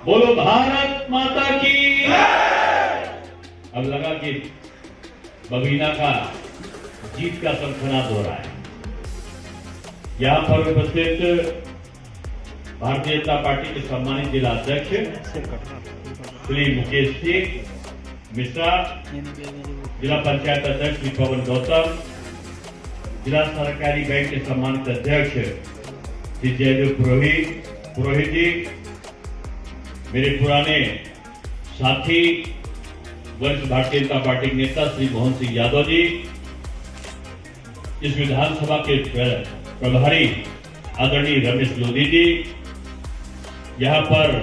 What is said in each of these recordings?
बोलो भारत माता की। अब लगा कि बबीना का जीत का सनसनाट हो रहा है। यहां पर उपस्थित भारतीय जनता पार्टी के सम्मानित जिला अध्यक्ष श्री मुकेश सिंह मिश्रा, जिला पंचायत अध्यक्ष श्री पवन गौतम, जिला सहकारी बैंक के सम्मानित अध्यक्ष श्री जयदेव पुरोहित जी, मेरे पुराने साथी वरिष्ठ भारतीय जनता पार्टी के नेता श्री मोहन सिंह यादव जी, इस विधानसभा के प्रभारी आदरणीय रमेश लोधी जी, यहां पर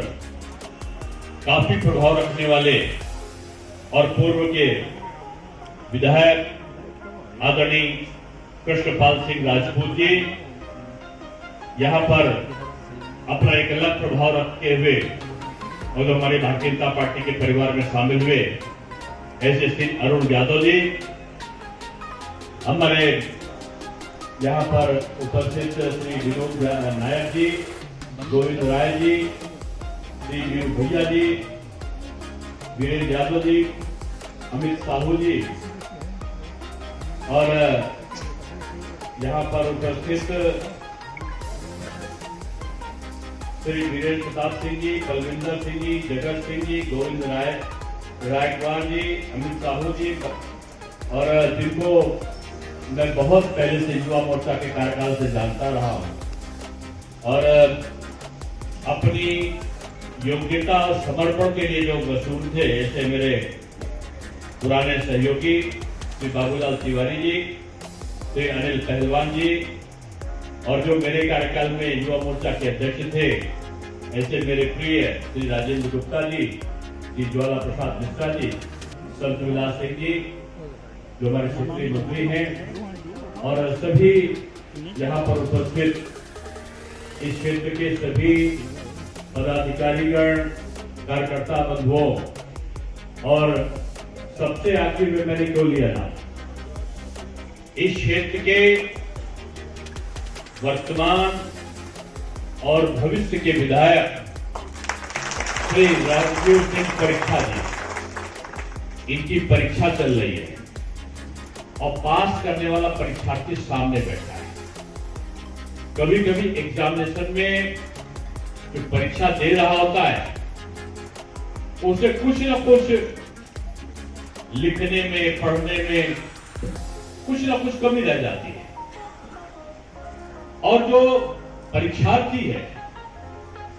काफी प्रभाव रखने वाले और पूर्व के विधायक आदरणीय कृष्णपाल सिंह राजपूत जी, यहां पर अपना एक अलग प्रभाव रखते हुए और हमारे भारतीय जनता पार्टी के परिवार में शामिल हुए ऐसे श्री अरुण यादव जी, हमारे यहाँ पर उपस्थित श्री विनोद नायक जी, गोविंद राय जी, श्री वीर भैया जी, वीरेंद्र यादव जी, अमित साहू जी, और यहाँ पर उपस्थित श्री वीरेंद्र प्रताप सिंह जी, बलविंदर सिंह जी, जगत सिंह जी, गोविंद रायकवाड़ जी, अमित साहू जी, और जिनको मैं बहुत पहले से युवा मोर्चा के कार्यकाल से जानता रहा हूं और अपनी योग्यता और समर्पण के लिए जो मशहूर थे, ऐसे मेरे पुराने सहयोगी श्री बाबूलाल तिवारी जी, श्री अनिल पहलवान जी, और जो मेरे कार्यकाल में युवा मोर्चा के अध्यक्ष थे ऐसे मेरे प्रिय श्री राजेंद्र गुप्ता जी, श्री ज्वाला प्रसाद मिश्रा जी, संत विलास सिंह जी, जो हमारे क्षेत्रीय मंत्री हैं, और सभी यहाँ पर उपस्थित इस क्षेत्र के सभी पदाधिकारीगण, कार्यकर्ता बंधुओं, और सबसे आखिर में मैंने क्यों लिया ना, इस क्षेत्र के वर्तमान और भविष्य के विधायक श्री राजवीर सिंह परीक्षा जी, इनकी परीक्षा चल रही है और पास करने वाला परीक्षार्थी सामने बैठा है। कभी कभी एग्जामिनेशन में जो परीक्षा दे रहा होता है उसे कुछ न कुछ लिखने में, पढ़ने में कुछ न कुछ कमी रह जाती है, और जो परीक्षार्थी है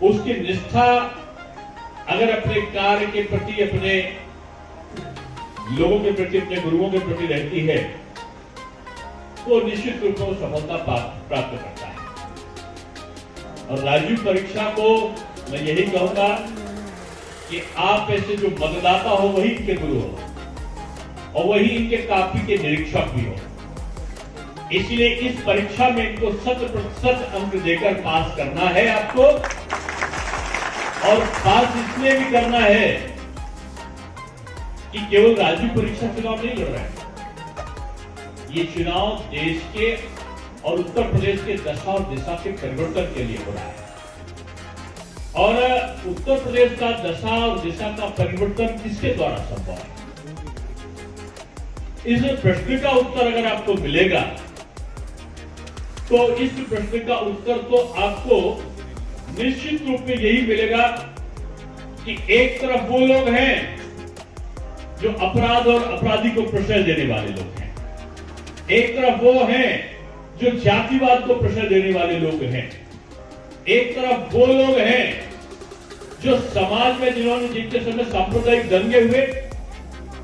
उसकी निष्ठा अगर अपने कार्य के प्रति, अपने लोगों के प्रति, अपने गुरुओं के प्रति रहती है तो निश्चित रूप से सफलता प्राप्त करता है। और राज्य परीक्षा को मैं यही कहूंगा कि आप ऐसे जो मतदाता हो वही इनके गुरु हो और वही इनके काफी के निरीक्षक भी हो। इसलिए इस परीक्षा में इनको 100% अंक देकर पास करना है आपको, और पास इसलिए भी करना है कि केवल राज्य परीक्षा चुनाव नहीं लड़ रहा है, ये चुनाव देश के और उत्तर प्रदेश के दशा और दिशा के परिवर्तन के लिए हो रहा है। और उत्तर प्रदेश का दशा और दिशा का परिवर्तन किसके द्वारा संभव है? इस प्रश्न का उत्तर अगर आपको मिलेगा तो इस प्रश्न का उत्तर तो आपको निश्चित रूप में यही मिलेगा कि एक तरफ वो लोग हैं जो अपराध और अपराधी को प्रश्रय देने वाले लोग हैं, एक तरफ वो हैं जो जातिवाद को प्रश्रय देने वाले लोग हैं, एक तरफ वो लोग हैं जो समाज में जिनके समय सांप्रदायिक दंगे हुए,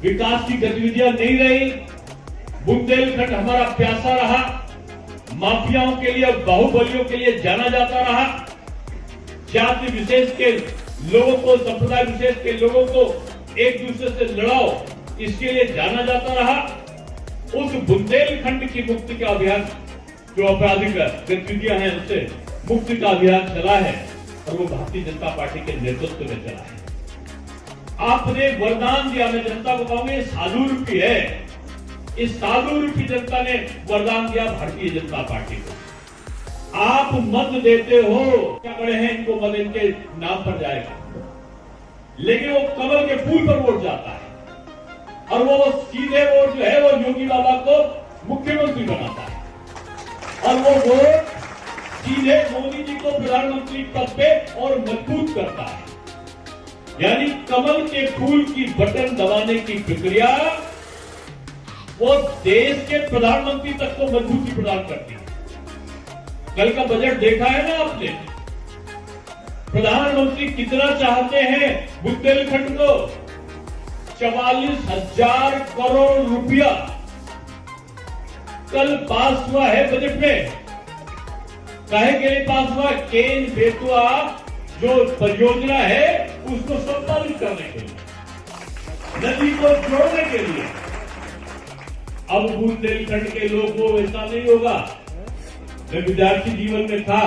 विकास की गतिविधियां नहीं रही, बुंदेलखंड हमारा प्यासा रहा, माफियाओं के लिए, बाहुबलियों के लिए जाना जाता रहा, जाति विशेष के लोगों को, संप्रदाय विशेष के लोगों को एक दूसरे से लड़ाओ, इसके लिए जाना जाता रहा। उस बुंदेलखंड की मुक्ति का अभियान, जो आपराधिक गतिविधियां हैं उससे मुक्ति का अभियान चला है और वो भारतीय जनता पार्टी के नेतृत्व में चला है। आपने वरदान दिया, मैं जनता को कहूंगा ये साधु रूपी है, इस साधु रूपी जनता ने वरदान दिया भारतीय जनता पार्टी को। आप मत देते हो, क्या बड़े हैं, इनको मत इनके नाम पर जाएगा। लेकिन वो कमल के फूल पर वोट जाता है और वो सीधे वोट जो है वो योगी बाबा को मुख्यमंत्री बनाता है और वो वोट सीधे मोदी जी को प्रधानमंत्री पद पे और मजबूत करता है। यानी कमल के फूल की बटन दबाने की प्रक्रिया वो देश के प्रधानमंत्री तक को मजबूती प्रदान करती है। कल का बजट देखा है ना आपने, प्रधानमंत्री कितना चाहते हैं बुंदेलखंड को? 44,000 करोड़ रुपया कल पास हुआ है बजट में। काहे के लिए पास हुआ? केन बेतवा जो परियोजना है उसको संचालित करने के लिए, नदी को जोड़ने के लिए। अब बुंदेलखंड के लोगों को ऐसा नहीं होगा। मैं विद्यार्थी जीवन में था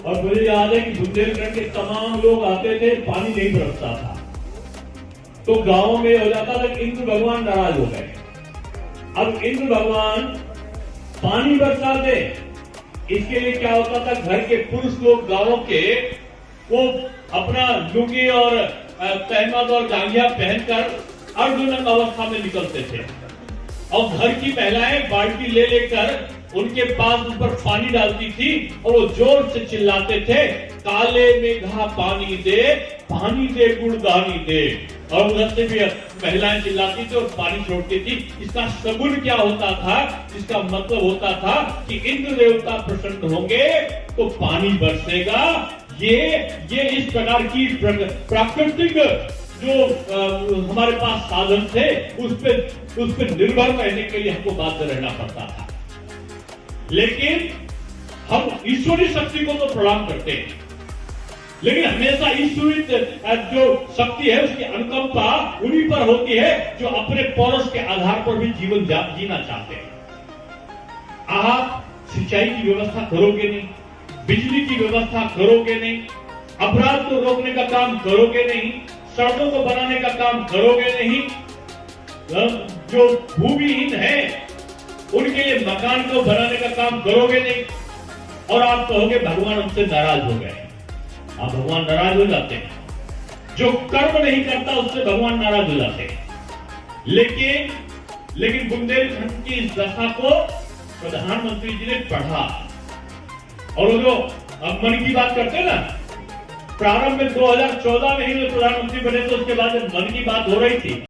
और मुझे याद है कि बुंदेलखंड के तमाम लोग आते थे, पानी नहीं बरसता था तो गांव में हो जाता था कि इंद्र भगवान नाराज हो गए। अब इंद्र भगवान पानी बरसाते, इसके लिए क्या होता था, घर के पुरुष लोग गांवों के वो अपना लुंगी और तहमद और जांघिया पहनकर अर्धनग्न अवस्था में निकलते थे और घर की महिलाएं बाल्टी ले लेकर उनके पास उस पर पानी डालती थी और वो जोर से चिल्लाते थे, काले मेघा पानी दे गुड़दानी दे। और उधर से भी महिलाएं चिल्लाती थी और पानी छोड़ती थी। इसका सगुन क्या होता था? इसका मतलब होता था कि इंद्र देवता प्रसन्न होंगे तो पानी बरसेगा। ये इस प्रकार की प्राकृतिक जो हमारे पास साधन थे उस पे निर्भर रहने के लिए हमको बाध्य रहना पड़ता था। लेकिन हम ईश्वरीय शक्ति को तो प्रणाम करते हैं, लेकिन हमेशा ईश्वरीय जो शक्ति है उसकी अनुकंपा उन्हीं पर होती है जो अपने पौरुष के आधार पर भी जीवन जीना चाहते हैं। आप सिंचाई की व्यवस्था करोगे नहीं, बिजली की व्यवस्था करोगे नहीं, अपराध को रोकने का काम करोगे नहीं, सड़कों को बनाने का काम करोगे नहीं, जो भूमिहीन है उनके लिए मकान को बनाने का काम करोगे नहीं, और आप कहोगे भगवान हमसे नाराज हो गए। आप भगवान नाराज हो जाते हैं, जो कर्म नहीं करता उससे भगवान नाराज हो जाते हैं। लेकिन बुंदेलखंड की इस दशा को प्रधानमंत्री जी ने पढ़ा और वो जो अब मन की बात करते हैं ना, प्रारंभ में 2014 में ही प्रधानमंत्री बने तो उसके बाद मन की बात हो रही थी।